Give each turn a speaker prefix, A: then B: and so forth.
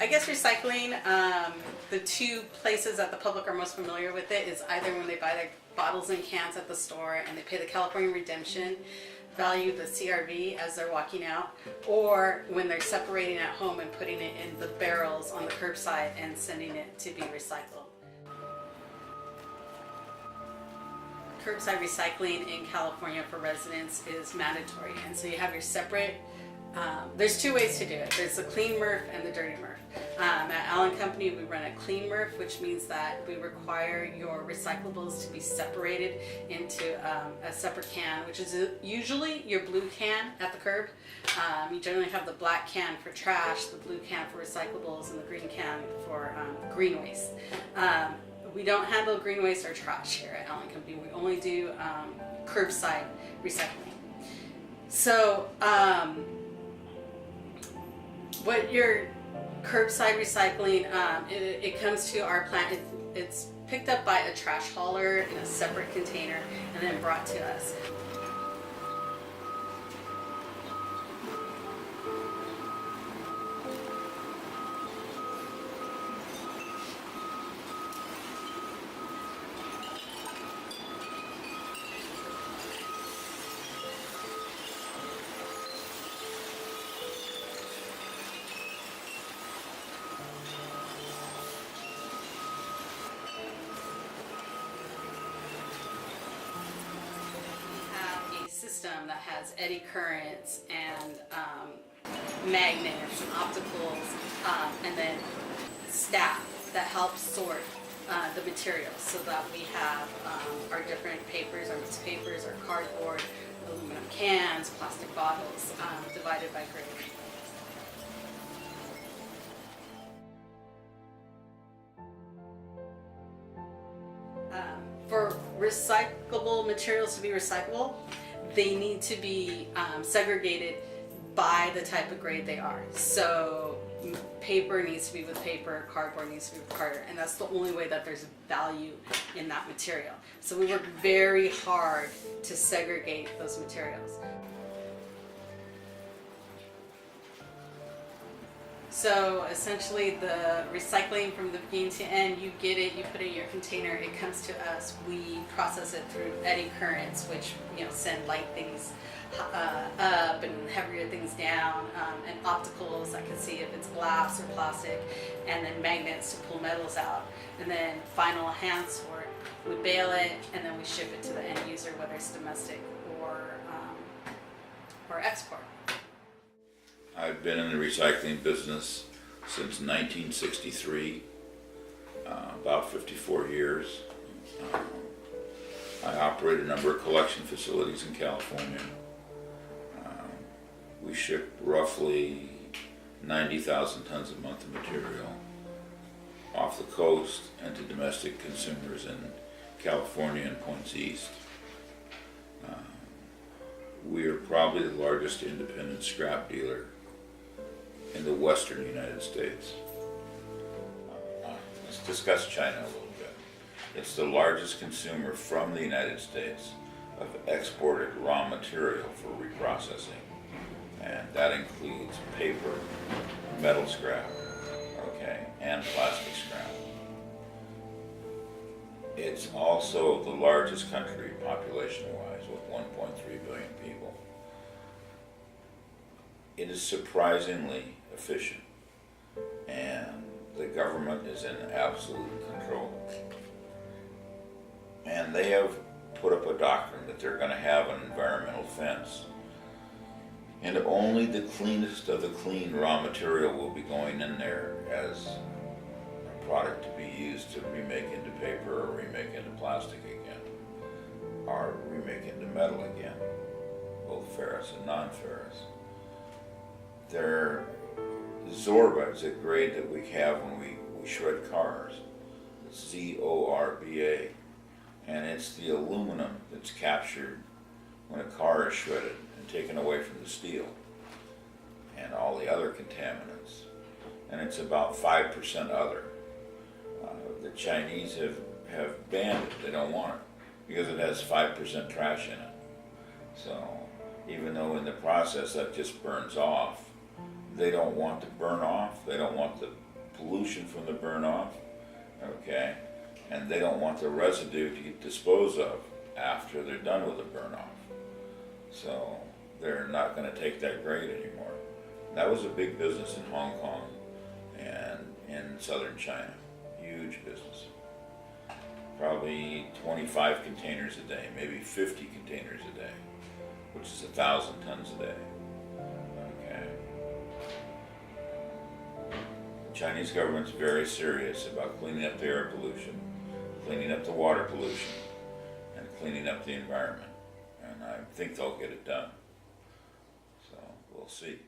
A: I guess recycling, the two places that the public are most familiar with it is either when they buy their bottles and cans at the store and they pay the California Redemption value, the CRV, as they're walking out, or when they're separating at home and putting it in the barrels on the curbside and sending it to be recycled. Curbside recycling in California for residents is mandatory, and so you have your separate, there's two ways to do it. There's the clean MRF and the dirty MRF. At Allen Company, we run a clean MRF, which means that we require your recyclables to be separated into a separate can, which is usually your blue can at the curb. You generally have the black can for trash, the blue can for recyclables, and the green can for green waste. We don't handle green waste or trash here at Allen Company. We only do curbside recycling. So, what your curbside recycling, it comes to our plant. It's picked up by a trash hauler in a separate container and then brought to us. System that has eddy currents and magnets and opticals, and then staff that helps sort the materials so that we have our different papers, our mixed papers, our cardboard, aluminum cans, plastic bottles, divided by grade. For recyclable materials to be recyclable, they need to be segregated by the type of grade they are. So paper needs to be with paper, cardboard needs to be with cardboard, and that's the only way that there's value in that material. So we work very hard to segregate those materials. So essentially the recycling from the beginning to end, you get it, you put it in your container, it comes to us, we process it through eddy currents, which send light things up and heavier things down, and opticals that can see if it's glass or plastic, and then magnets to pull metals out, and then final hand sort, we bale it and then we ship it to the end user, whether it's domestic or export.
B: I've been in the recycling business since 1963, about 54 years. I operate a number of collection facilities in California. We ship roughly 90,000 tons a month of material off the coast and to domestic consumers in California and points east. We are probably the largest independent scrap dealer in the western United States. Let's discuss China a little bit. It's the largest consumer from the United States of exported raw material for reprocessing, and that includes paper, metal scrap, and plastic scrap. It's also the largest country population-wise with 1.3 billion people. It is surprisingly efficient, and the government is in absolute control. And they have put up a doctrine that they're going to have an environmental fence, and only the cleanest of the clean raw material will be going in there as a product to be used to remake into paper or remake into plastic again, or remake into metal again, both ferrous and non-ferrous. They're Zorba is a grade that we have when we shred cars. It's Z-O-R-B-A. And it's the aluminum that's captured when a car is shredded and taken away from the steel and all the other contaminants. And it's about 5% other. The Chinese have banned it. They don't want it because it has 5% trash in it. So even though in the process that just burns off, they don't want to burn off. They don't want the pollution from the burn off, okay? And they don't want the residue to get disposed of after they're done with the burn off. So they're not gonna take that grade anymore. That was a big business in Hong Kong and in southern China, huge business. Probably 25 containers a day, maybe 50 containers a day, which is 1,000 tons a day. Okay. The Chinese government's very serious about cleaning up the air pollution, cleaning up the water pollution, and cleaning up the environment. And I think they'll get it done. So we'll see.